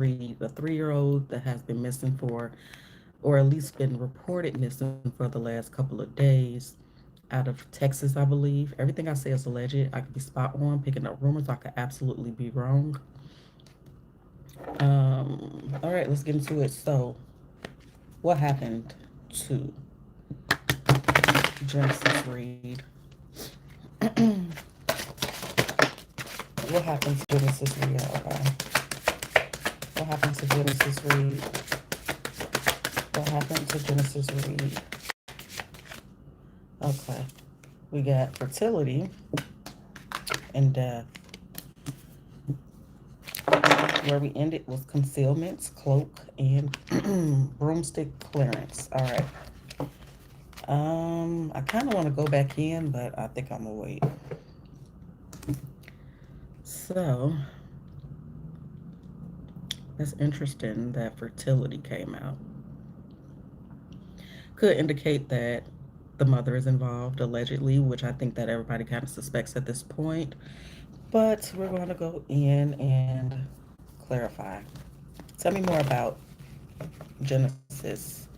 Reid, a 3-year-old that has been missing for, or at least been reported missing for the last couple of days out of Texas, I believe. Everything I say is alleged. I could be spot on, picking up rumors. I could absolutely be wrong. All right, let's get into it. So, what happened to Genesis Reid? What happened to Genesis Reid? What happened to Genesis Reid? What happened to Genesis Reid? Okay. We got fertility and death. Where we ended was concealments, cloak, and broomstick clearance. All right. I kind of want to go back in, but I think I'm gonna wait. So it's interesting that fertility came out. Could indicate that the mother is involved allegedly, which I think that everybody kind of suspects at this point. But we're going to go in and clarify. Tell me more about Genesis.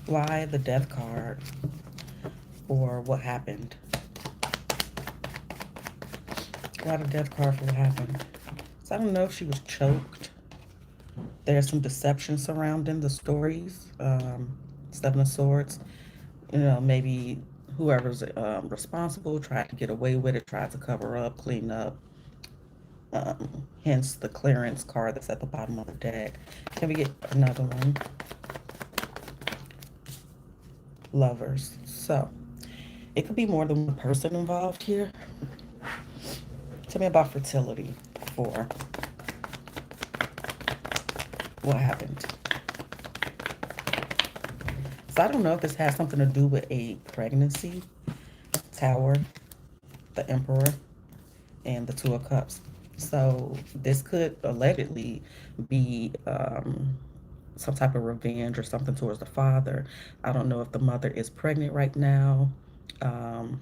Why the death card, or what happened? Why the death card for what happened? So I don't know if she was choked. There's some deception surrounding the stories. Seven of Swords. Maybe whoever's responsible tried to get away with it, tried to cover up, clean up. Hence the clearance card that's at the bottom of the deck. Can we get another one? Lovers. So it could be more than one person involved here. Tell me about fertility for what happened. So I don't know if this has something to do with a pregnancy, Tower, the Emperor, and the Two of Cups. So this could allegedly be some type of revenge or something towards the father. I don't know if the mother is pregnant right now, um,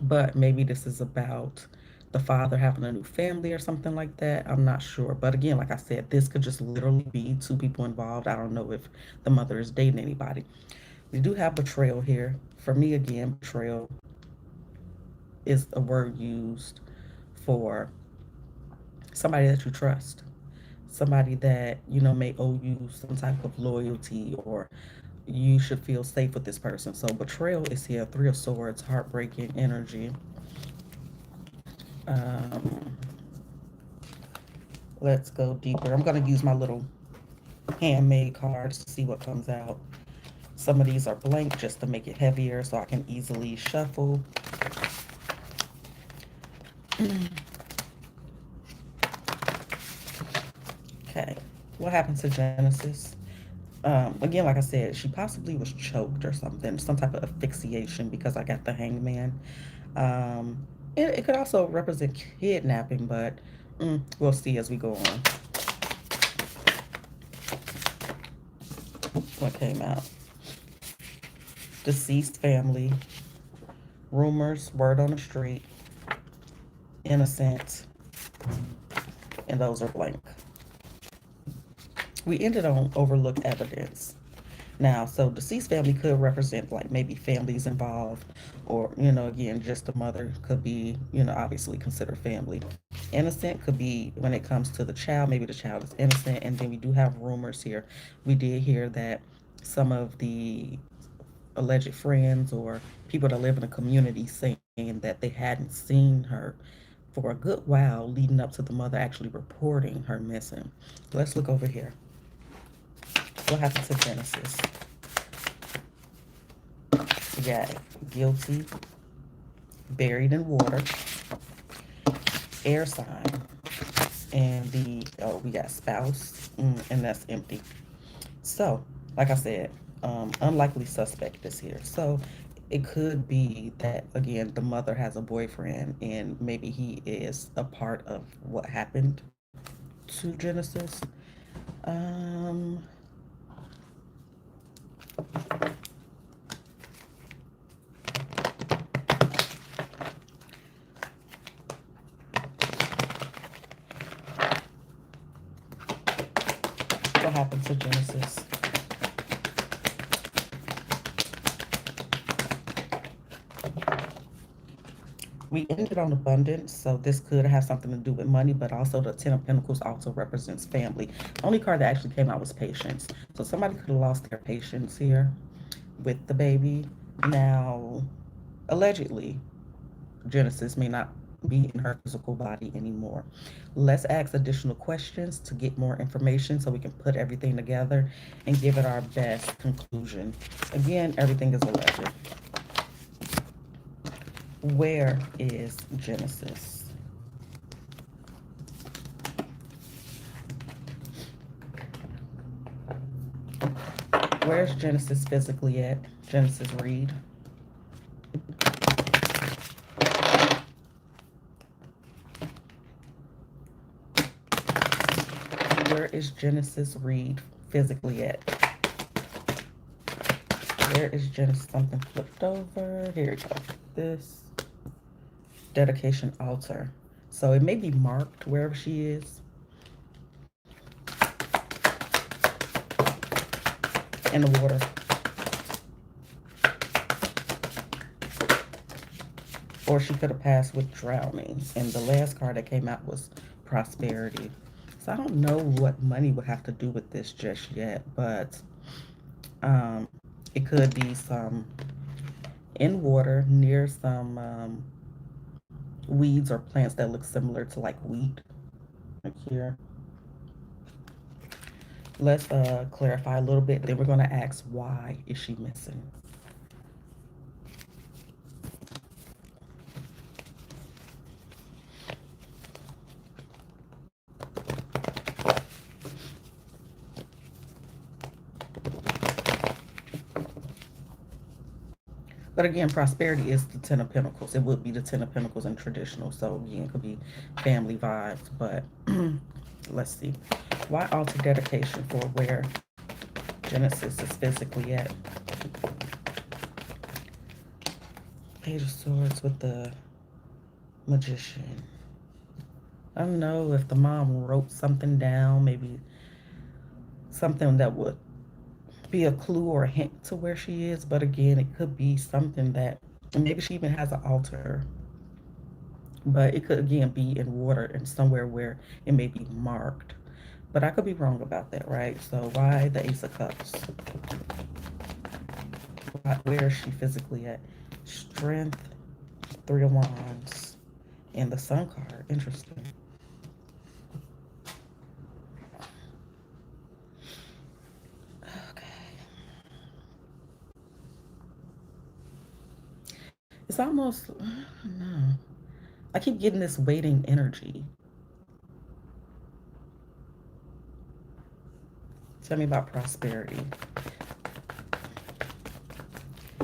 but maybe this is about the father having a new family or something like that. I'm not sure. But again, like I said, this could just literally be two people involved. I don't know if the mother is dating anybody. We do have betrayal here. For me, again, betrayal is a word used for somebody that you trust, somebody that may owe you some type of loyalty, or you should feel safe with this person. So betrayal is here. Three of Swords, heartbreaking energy. Um, let's go deeper. I'm going to use my little handmade cards to see what comes out. Some of these are blank just to make it heavier so I can easily shuffle. Okay, what happened to Genesis? Again, like I said, she possibly was choked or something, some type of asphyxiation, because I got the hangman. Um, it could also represent kidnapping, but we'll see as we go on what came out. Deceased family, rumors, word on the street, innocent, and those are blank. We ended on overlooked evidence. Now, so deceased family could represent like maybe families involved, or again, just the mother could be, obviously considered family. Innocent could be when it comes to the child, maybe the child is innocent, and then we do have rumors here. We did hear that some of the alleged friends or people that live in the community saying that they hadn't seen her for a good while leading up to the mother actually reporting her missing. Let's look over here. What happened to Genesis? We got guilty, buried in water, air sign, and we got spouse, and that's empty. So, like I said, unlikely suspect is here. So it could be that again the mother has a boyfriend, and maybe he is a part of what happened to Genesis. Um, what happened to Genesis. We ended on abundance, so this could have something to do with money, but also the Ten of Pentacles also represents family. The only card that actually came out was patience. So somebody could have lost their patience here with the baby. Now, allegedly, Genesis may not be in her physical body anymore. Let's ask additional questions to get more information so we can put everything together and give it our best conclusion. Again, everything is alleged. Where is Genesis? Where's Genesis physically at? Genesis Reid. Where is Genesis Reid physically at? Where is Genesis? Something flipped over. Here we go. This dedication altar. So it may be marked wherever she is. In the water. Or she could have passed with drowning. And the last card that came out was prosperity. So I don't know what money would have to do with this just yet, but it could be some in water near some weeds or plants that look similar to like wheat, like here. Let's clarify a little bit. Then we're going to ask, why is she missing? But again, prosperity is the Ten of Pentacles. It would be the Ten of Pentacles in traditional. So again, it could be family vibes. But let's see. Why altar dedication for where Genesis is physically at? Page of Swords with the Magician. I don't know if the mom wrote something down, maybe something that would be a clue or a hint to where she is. But again, it could be something that maybe she even has an altar. But it could again be in water and somewhere where it may be marked. But I could be wrong about that, right? So why the Ace of Cups? Where is she physically at? Strength, Three of Wands, and the Sun card. Interesting. Okay. It's almost, I don't know. I keep getting this waiting energy. Tell me about prosperity.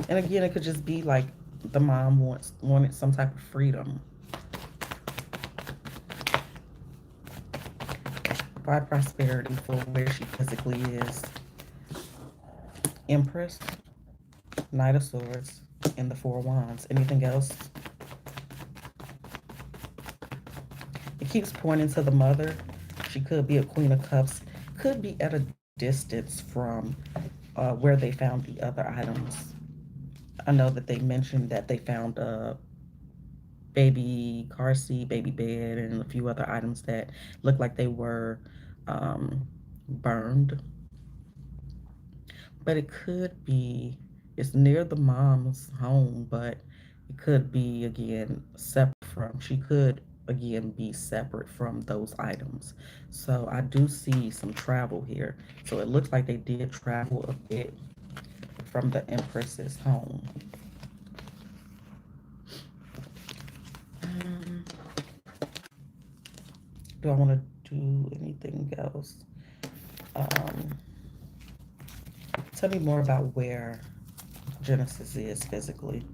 And again, it could just be like the mom wanted some type of freedom. Why prosperity for where she physically is? Empress, Knight of Swords, and the Four of Wands. Anything else? It keeps pointing to the mother. She could be a Queen of Cups. Could be at a distance from where they found the other items. I know that they mentioned that they found a baby car seat, baby bed, and a few other items that looked like they were burned. But it could be, it's near the mom's home, but it could be, again, separate from, she could, again, be separate from those items. So I do see some travel here. So it looks like they did travel a bit from the Empress's home. Do I want to do anything else? Tell me more about where Genesis is physically.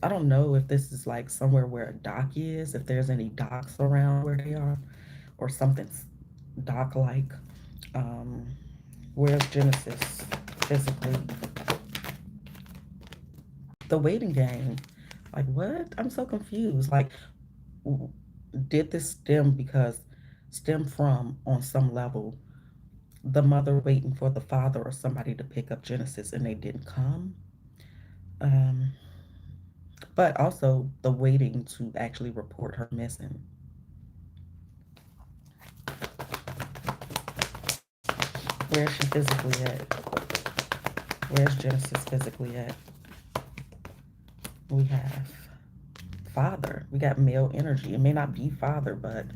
I don't know if this is like somewhere where a dock is, if there's any docks around where they are, or something's dock-like. Um, where's Genesis physically? The waiting game. Like, what? I'm so confused. Like, did this stem from, on some level, the mother waiting for the father or somebody to pick up Genesis and they didn't come? Um, but also the waiting to actually report her missing. Where's she physically at? Where's Genesis physically at? We have father. We got male energy. It may not be father, but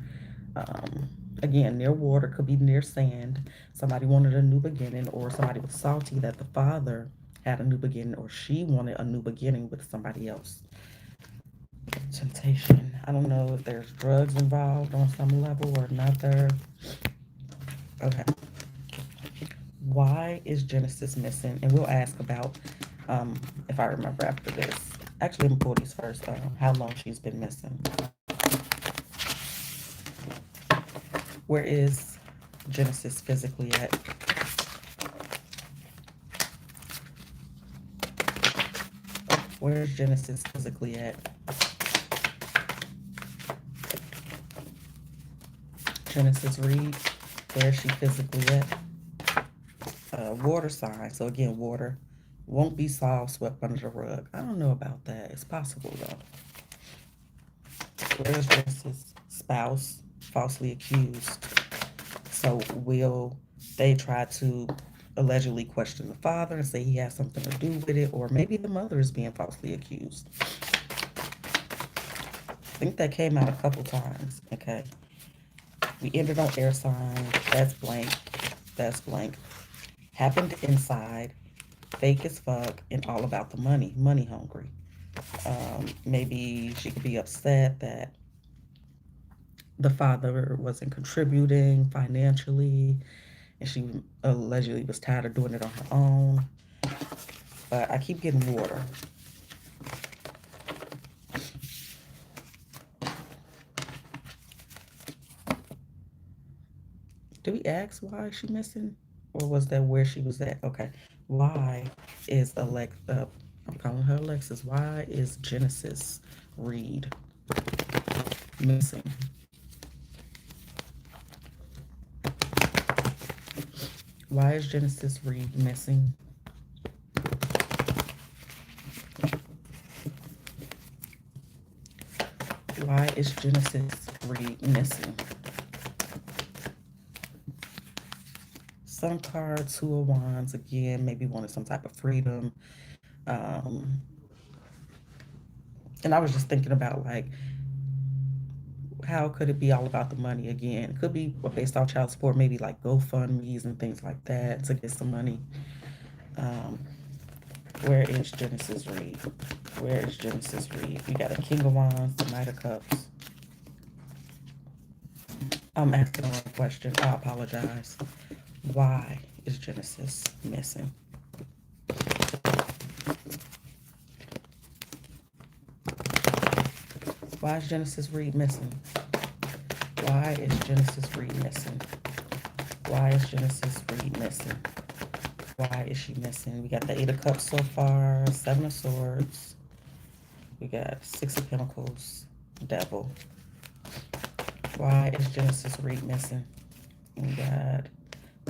um, again, near water could be near sand. Somebody wanted a new beginning, or somebody was salty that the father had a new beginning, or she wanted a new beginning with somebody else. Temptation. I don't know if there's drugs involved on some level or another. Okay. Why is Genesis missing? And we'll ask about, if I remember after this. Actually, let me pull these first. How long she's been missing. Where is Genesis physically at? Where is Genesis physically at? Genesis Reid. Where is she physically at? Water sign. So again, water won't be solved, swept under the rug. I don't know about that. It's possible though. Where is Genesis spouse falsely accused? So will they try to allegedly question the father and say he has something to do with it, or maybe the mother is being falsely accused? I think that came out a couple times. Okay. We ended on air sign. That's blank. That's blank. Happened inside. Fake as fuck and all about the money. Money hungry. Maybe she could be upset that the father wasn't contributing financially and she allegedly was tired of doing it on her own. But I keep getting water. Do we ask why is she missing? Or was that where she was at? Okay. Why is I'm calling her Alexis. Why is Genesis Reid missing? Why is Genesis Reid missing? Why is Genesis Reid missing? Some cards, Two of Wands, again, maybe wanted some type of freedom. Um, and I was just thinking about like, how could it be all about the money again? It could be based off child support, maybe like GoFundMe's and things like that to get some money. Um, where is Genesis Reid? Where is Genesis Reid? We got a King of Wands, the Knight of Cups. I'm asking the wrong question. I apologize. Why is Genesis missing? Why is Genesis Reid missing? Why is Genesis Reid missing? Why is Genesis Reid missing? Why is she missing? We got the Eight of Cups so far, Seven of Swords. We got Six of Pentacles, Devil. Why is Genesis Reid missing? We got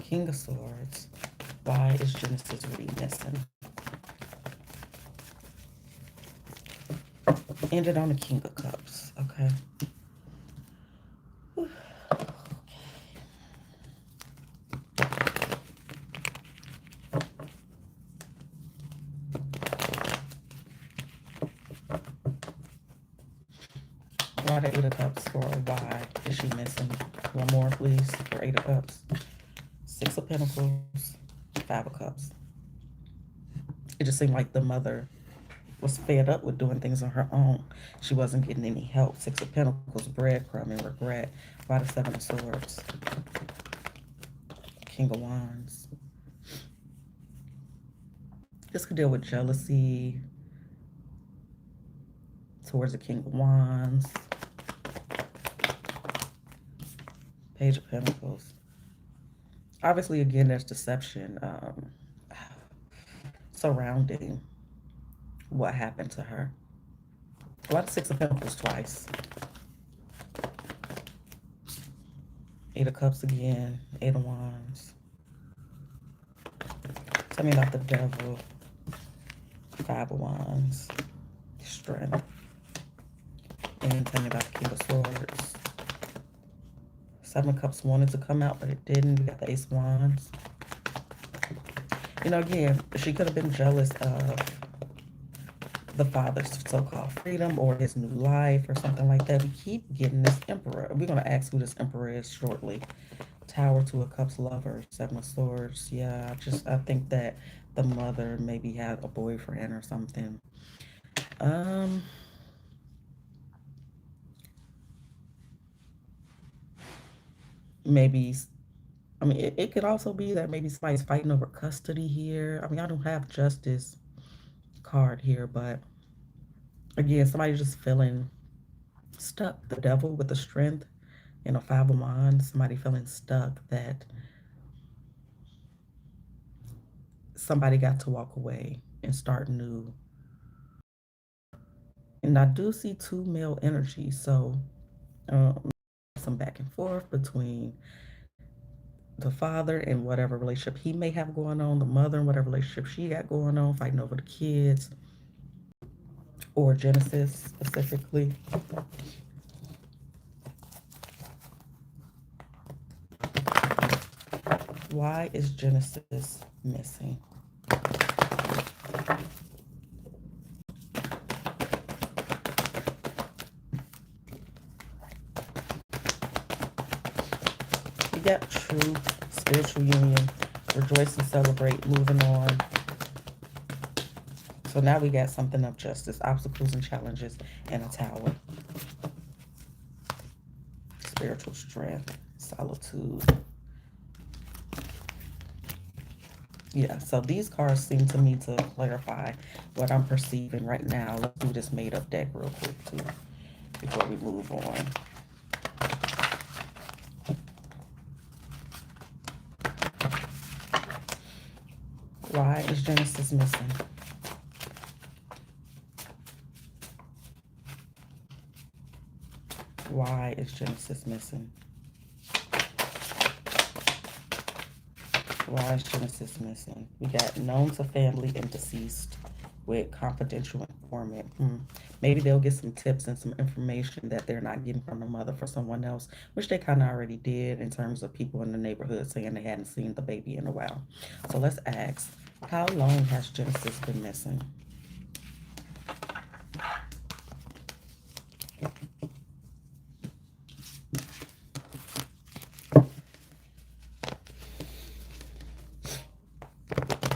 King of Swords. Why is Genesis Reid missing? Ended on the King of Cups. Okay. Why the Eight of Cups for why is she missing? One more, please, for Eight of Cups. Six of Pentacles, Five of Cups. It just seemed like the mother was fed up with doing things on her own. She wasn't getting any help. Six of Pentacles, breadcrumb and regret. Why the Seven of Swords? King of Wands. This could deal with jealousy towards the King of Wands. Page of Pentacles. Obviously, again, there's deception surrounding what happened to her. A lot of Six of Pentacles twice. Eight of Cups again. Eight of Wands. Tell me about the Devil. Five of Wands. Strength. And tell me about the King of Swords. Seven of Cups wanted to come out, but it didn't. We got the Ace of Wands. You know, again, she could have been jealous of the father's so-called freedom or his new life or something like that. We keep getting this Emperor. We're going to ask who this Emperor is shortly. Tower, Two of Cups, Lover, Seven of Swords. Yeah, I think that the mother maybe had a boyfriend or something. Um, maybe, I mean, it could also be that maybe somebody's fighting over custody here. I mean, I don't have Justice card here, but again, somebody just feeling stuck. The Devil with the Strength, Five of Wands. Somebody feeling stuck that somebody got to walk away and start new. And I do see two male energies, so some back and forth between the father and whatever relationship he may have going on, the mother and whatever relationship she got going on, fighting over the kids, or Genesis specifically. Why is Genesis missing? We got truth, spiritual union, rejoice and celebrate, moving on. So now we got something of justice, obstacles and challenges, and a tower. Spiritual strength, solitude. Yeah, so these cards seem to me to clarify what I'm perceiving right now. Let's do this made up deck real quick too before we move on. Why is Genesis missing? Why is Genesis missing? Why is Genesis missing? We got known to family and deceased with confidential informant. Maybe they'll get some tips and some information that they're not getting from the mother for someone else, which they kind of already did in terms of people in the neighborhood saying they hadn't seen the baby in a while. So let's ask, how long has Genesis been missing?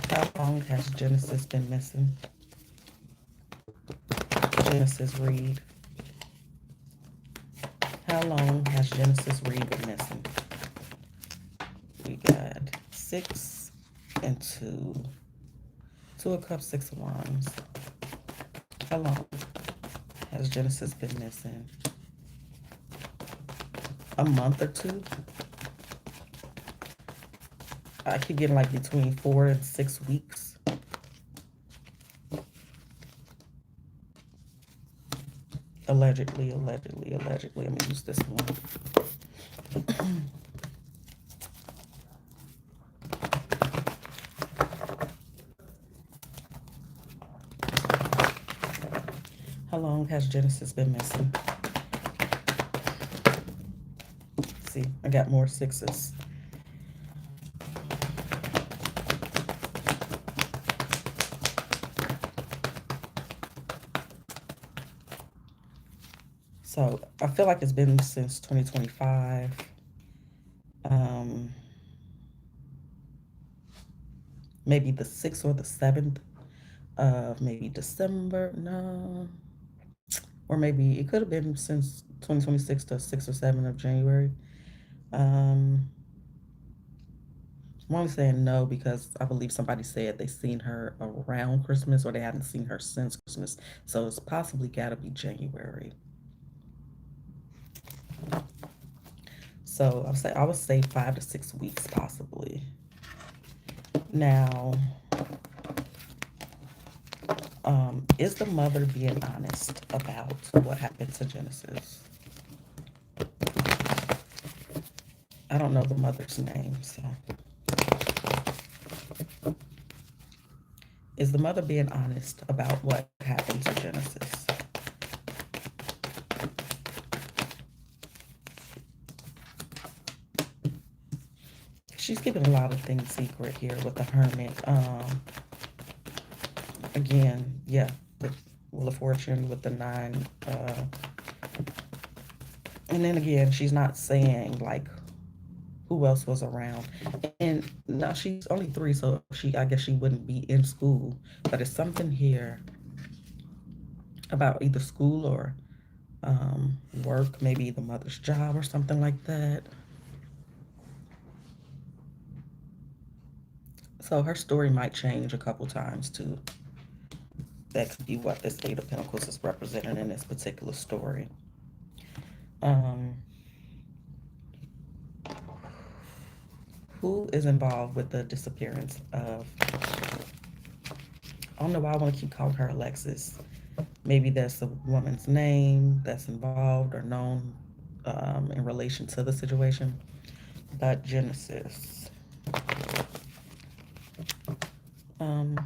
How long has Genesis been missing? Genesis Reid. How long has Genesis Reid been missing? We got 6 and 2. 2 of Cups, 6 of Wands. How long has Genesis been missing? A month or two? I keep getting like between 4 and 6 weeks. Allegedly. I'm gonna use this one. How long has Genesis been missing? See, I got more 6s. So I feel like it's been since 2025. Maybe the 6th or the 7th of maybe December. No. Or maybe it could have been since 2026 to 6th or 7th of January. I'm only saying no because I believe somebody said they seen her around Christmas or they haven't seen her since Christmas. So it's possibly got to be January. So I would say 5 to 6 weeks possibly. Now, Is the mother being honest about what happened to Genesis? I don't know the mother's name, so is the mother being honest about what happened to Genesis? She's keeping a lot of things secret here with the hermit. Again, yeah, the Wheel of Fortune with the nine. And then again, she's not saying like who else was around. And now she's only 3, so I guess she wouldn't be in school. But it's something here about either school or work, maybe the mother's job or something like that. So her story might change a couple times too. That could be what this Eight of Pentacles is representing in this particular story. Um, who is involved with the disappearance of? I don't know why I want to keep calling her Alexis. Maybe that's a woman's name that's involved or known in relation to the situation. But Genesis. Um,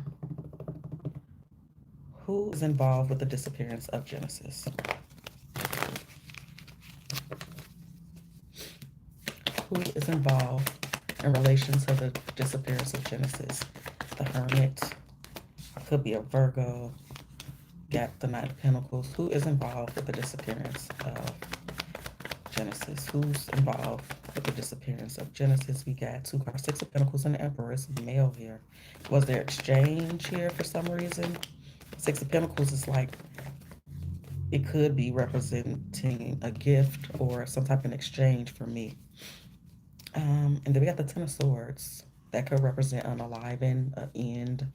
who is involved with the disappearance of Genesis? Who is involved in relation to the disappearance of Genesis? The Hermit. Could be a Virgo. Got the Knight of Pentacles. Who is involved with the disappearance of Genesis? Who's involved with the disappearance of Genesis? We got 2 cards, 6 of Pentacles and the Empress, male here. Was there exchange here for some reason? 6 of Pentacles is like, it could be representing a gift or some type of exchange for me. And then we got the Ten of Swords. That could represent an unaliving, an end.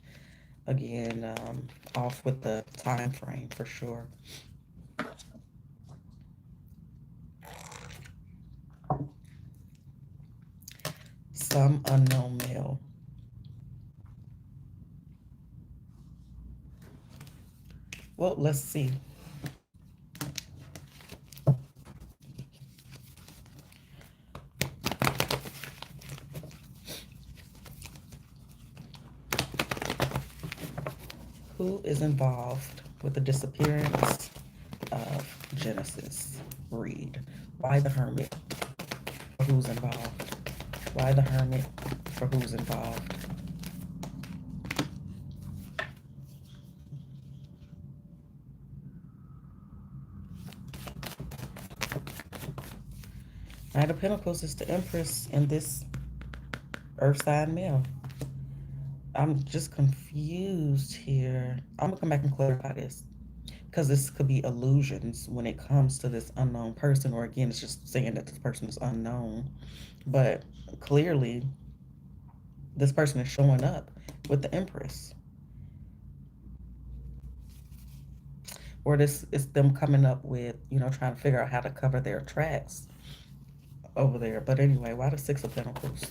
Again, off with the time frame for sure. Some unknown male. Well, let's see. Who is involved with the disappearance of Genesis? Reid. Why the Hermit? For who's involved? Why the Hermit? For who's involved? Knight of Pentacles is the Empress in this Earth sign male. I'm just confused here. I'm gonna come back and clarify this because this could be illusions when it comes to this unknown person, or again, it's just saying that this person is unknown. But clearly, this person is showing up with the Empress, or this is them coming up with, trying to figure out how to cover their tracks over there. But anyway, why the 6 of Pentacles?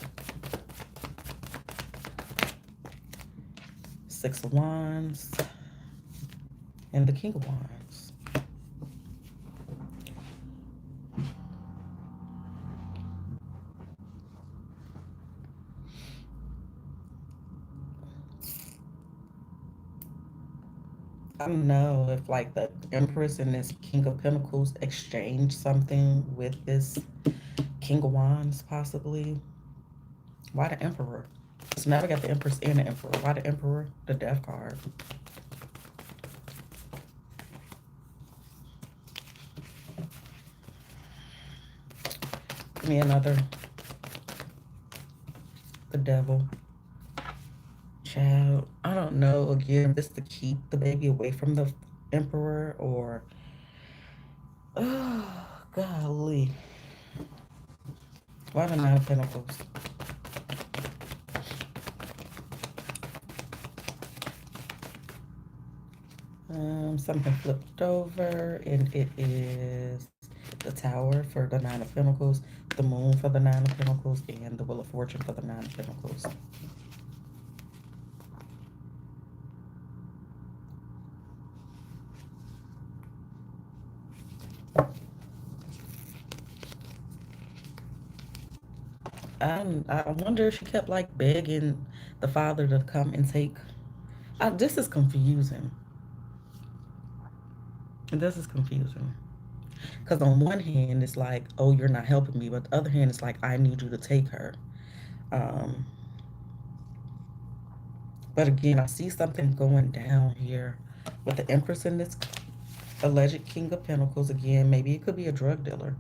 6 of Wands and the King of Wands. I don't know if like the Empress and this King of Pentacles exchange something with this King of Wands possibly. Why the Emperor? So now we got the Empress and the Emperor. Why the Emperor? The Death card. Give me another. The Devil. Child, I don't know. Again, this to keep the baby away from the Emperor or... Oh, golly. Why the 9 of Pentacles? Something flipped over, and it is the Tower for the 9 of Pentacles, the Moon for the 9 of Pentacles, and the Wheel of Fortune for the 9 of Pentacles. I wonder if she kept like begging the father to come and take. This is confusing. This is confusing. Because on one hand, it's like, oh, you're not helping me. But the other hand, it's like, I need you to take her. Um, but again, I see something going down here with the Empress in this alleged King of Pentacles. Again, maybe it could be a drug dealer.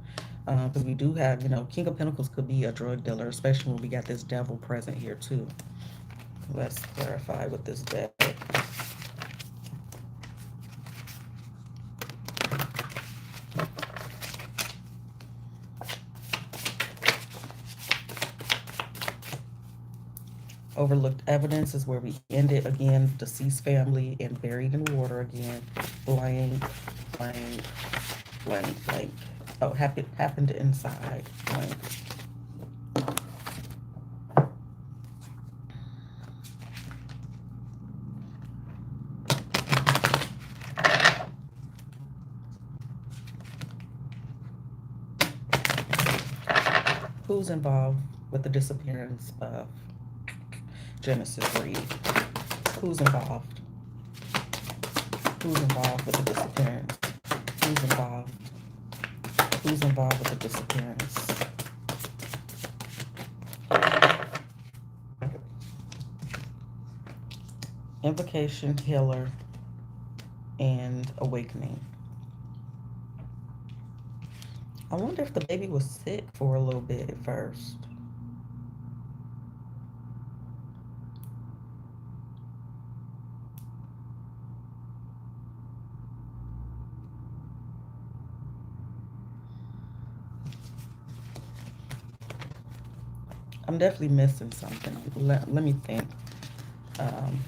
Because we do have, King of Pentacles could be a drug dealer, especially when we got this devil present here, too. Let's clarify with this deck. Overlooked evidence is where we ended again. Deceased family and buried in water again. Blank, blank, blank, blank. Oh, happened inside. Blank. Who's involved with the disappearance of Genesis Reid? Who's involved? Who's involved with the disappearance? Who's involved? Who's involved with the disappearance? Invocation, healer, and awakening. I wonder if the baby was sick for a little bit at first. I'm definitely missing something. Let me think. Um,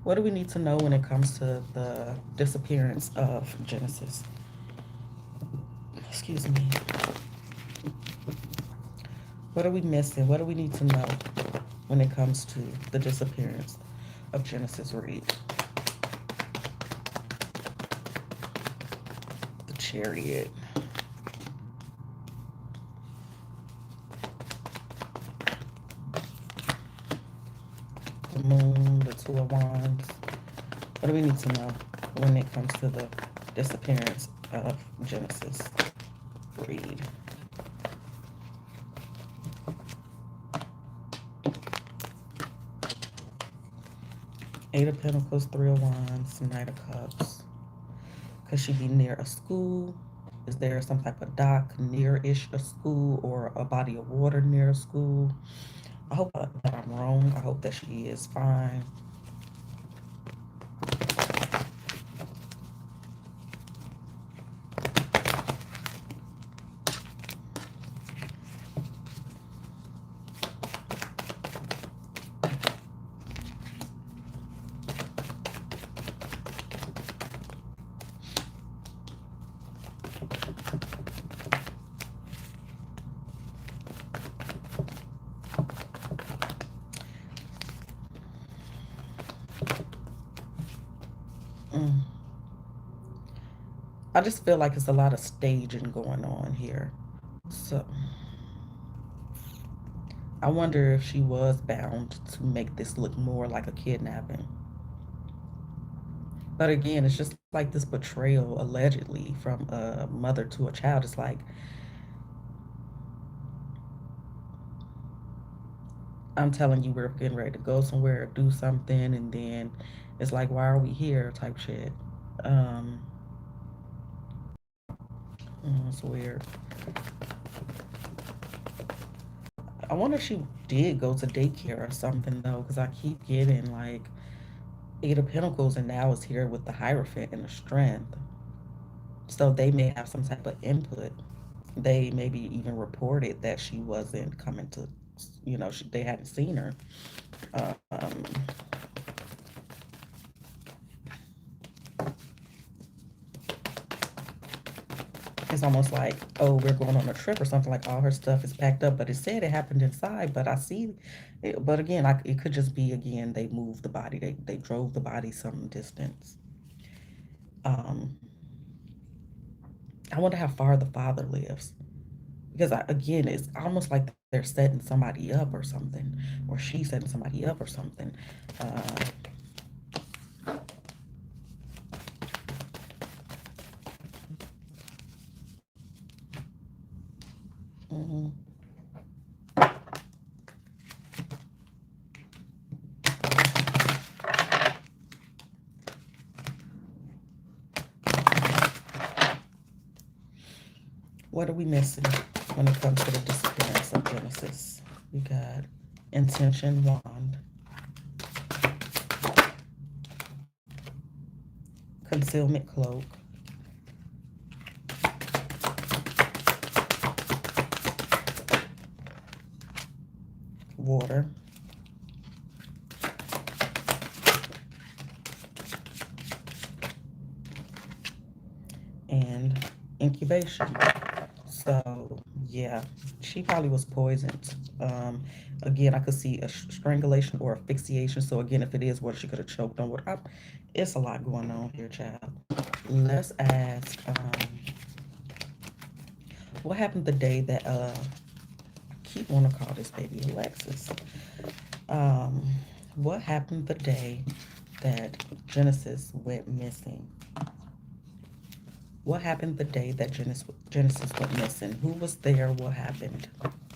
what do we need to know when it comes to the disappearance of Genesis? Excuse me. What are we missing? What do we need to know when it comes to the disappearance of Genesis Reid? The Chariot. The Moon, the Two of Wands. What do we need to know when it comes to the disappearance of Genesis Reid? Eight of Pentacles, Three of Wands, Knight of Cups. Could she be near a school? Is there some type of dock near-ish a school or a body of water near a school? I hope that I'm wrong. I hope that she is fine. Mm. I just feel like it's a lot of staging going on here. So I wonder if she was bound to make this look more like a kidnapping. But again, it's just like this betrayal allegedly from a mother to a child. It's like, I'm telling you, we're getting ready to go somewhere or do something, and then it's like, why are we here? Type shit. Um, it's weird. I wonder if she did go to daycare or something though, because I keep getting like Eight of Pentacles, and now it's here with the Hierophant and the Strength. So they may have some type of input. They maybe even reported that she wasn't coming to, they hadn't seen her. Um, It's almost like, oh, we're going on a trip or something, like all her stuff is packed up, but it said it happened inside, but I see it, but again, it could just be, again, they moved the body, they drove the body some distance. um I wonder how far the father lives, because again, it's almost like they're setting somebody up or something, or she's setting somebody up or something. uh mhm. What are we missing when it comes to the disappearance of Genesis? We got intention wand, concealment cloak, water, and incubation. So yeah, she probably was poisoned. Again, I could see a strangulation or asphyxiation. So again, if it is what she could have choked on, what it's a lot going on here, child. Let's ask, what happened the day that I keep want to call this baby Alexis. Um, what happened the day that Genesis went missing? What happened the day that Genesis went missing? Who was there? What happened?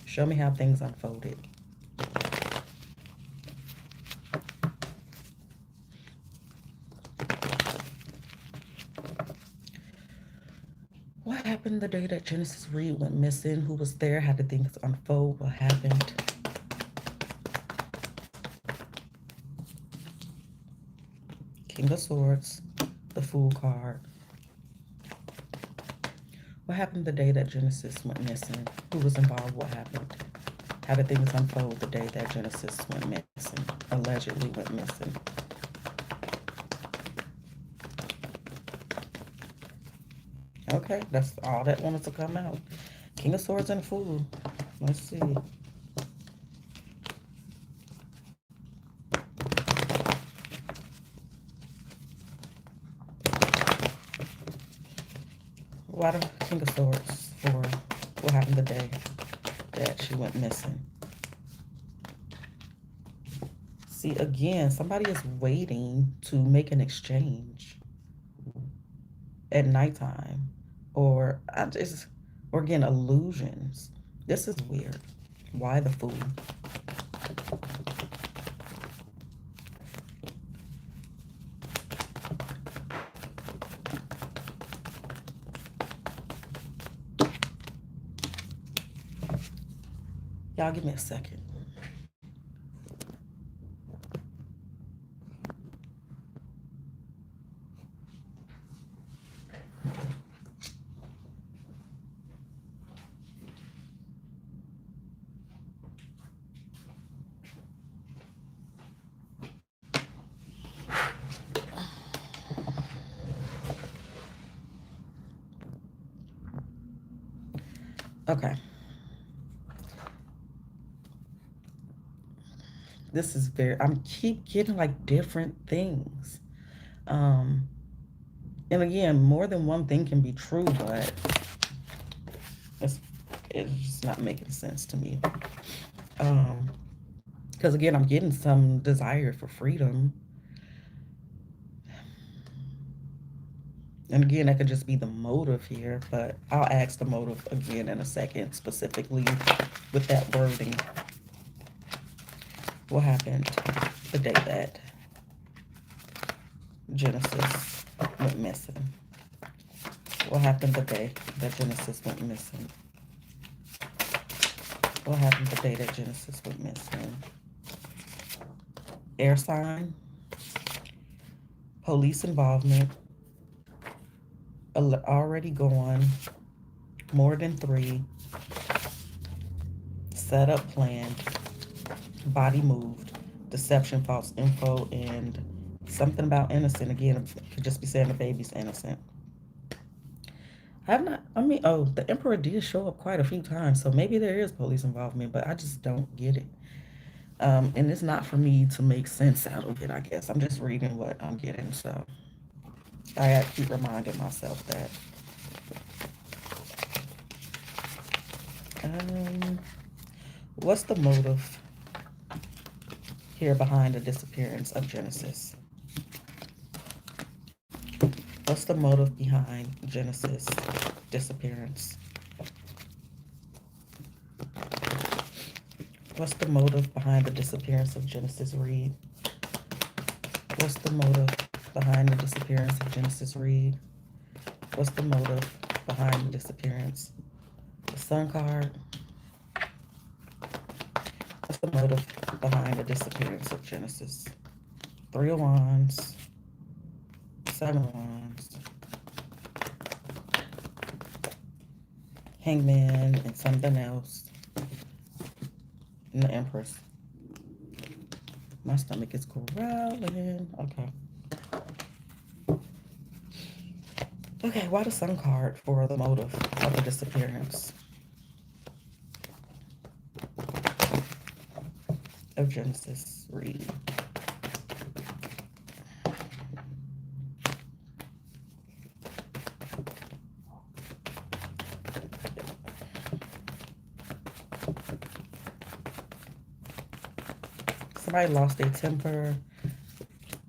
Show me how things unfolded. What happened the day that Genesis Reid went missing? Who was there? How did things unfold? What happened? King of Swords, the Fool card. What happened the day that Genesis went missing? Who was involved? What happened? How did things unfold the day that Genesis went missing? Allegedly went missing. Okay, that's all that wanted to come out. King of Swords and Fool. Let's see. Why the King of Swords for what happened the day that she went missing? See, again, somebody is waiting to make an exchange at nighttime, or I just, or again, illusions. This is weird. Why the Fool? Y'all give me a second. Okay. This is very, I'm keep getting like different things. Um, and again, more than one thing can be true, but it's it's just not making sense to me. Um, because again, I'm getting some desire for freedom. And again, that could just be the motive here, but I'll ask the motive again in a second, specifically with that wording. What happened the day that Genesis went missing? What happened the day that Genesis went missing? What happened the day that Genesis went missing? Air sign, police involvement, already gone, more than three, setup planned, body moved, deception, false info, and something about innocent. Again, it could just be saying the baby's innocent. I've not, I mean, oh, the Emperor did show up quite a few times, so maybe there is police involvement, but I just don't get it. And it's not for me to make sense out of it, I guess. I'm just reading what I'm getting, so I have to keep reminding myself that. Um, what's the motive here behind the disappearance of Genesis? What's the motive behind Genesis' disappearance? What's the motive behind the disappearance of Genesis Reid? What's the motive behind the disappearance of Genesis Reid? What's the motive behind the disappearance? The Sun card. What's the motive behind the disappearance of Genesis? Three of Wands, Seven of Wands, Hangman, and something else. And the Empress. My stomach is growling. Okay. Okay, why the Sun card for the motive of the disappearance of Genesis Reid? Somebody lost their temper.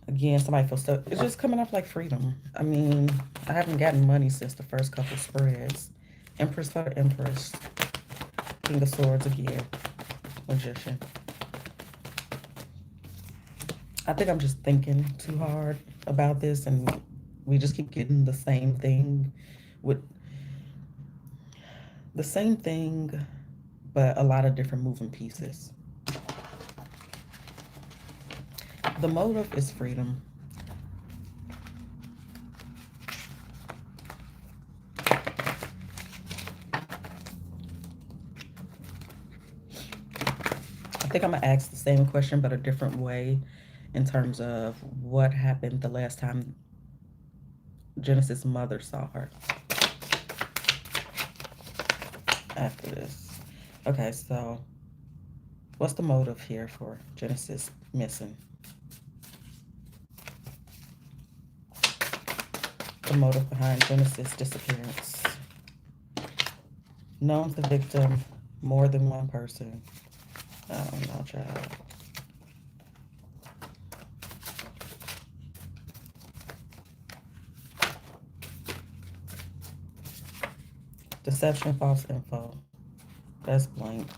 Again, somebody feels stuck. It's just coming up like freedom. I mean, I haven't gotten money since the first couple spreads. Empress for the Empress. King of Swords again. Magician. I think I'm just thinking too hard about this, and we just keep getting the same thing with the same thing, but a lot of different moving pieces. The motive is freedom. I think I'm gonna ask the same question but a different way in terms of what happened the last time Genesis' mother saw her after this. Okay, so what's the motive here for Genesis missing? The motive behind Genesis' disappearance. Known the victim, more than one person. I don't know, child. Deception, false info. That's blank.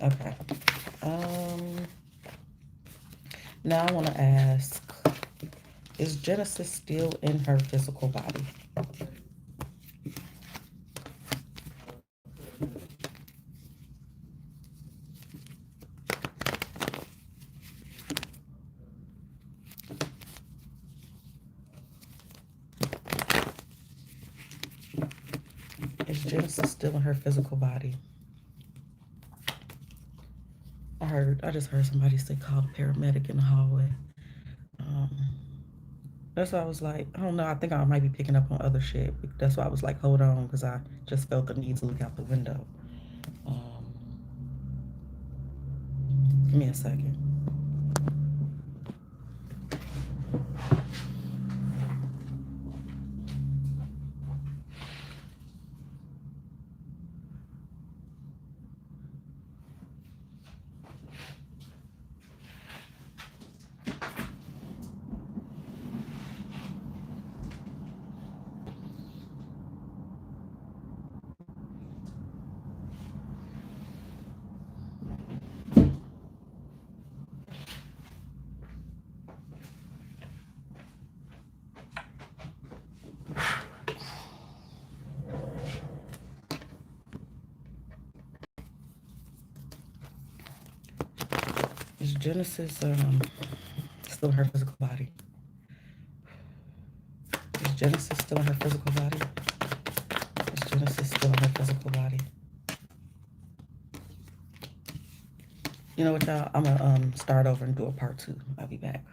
Okay. Now I want to ask, is Genesis still in her physical body? Is Genesis still in her physical body? I just heard somebody say call the paramedic in the hallway. Um, that's why I was like, I don't know. I think I might be picking up on other shit. That's why I was like, hold on, because I just felt the need to look out the window. Um, give me a second. Is Genesis still in her physical body? Is Genesis still in her physical body? Is Genesis still in her physical body? You know what, y'all? I'm gonna start over and do a part two. I'll be back.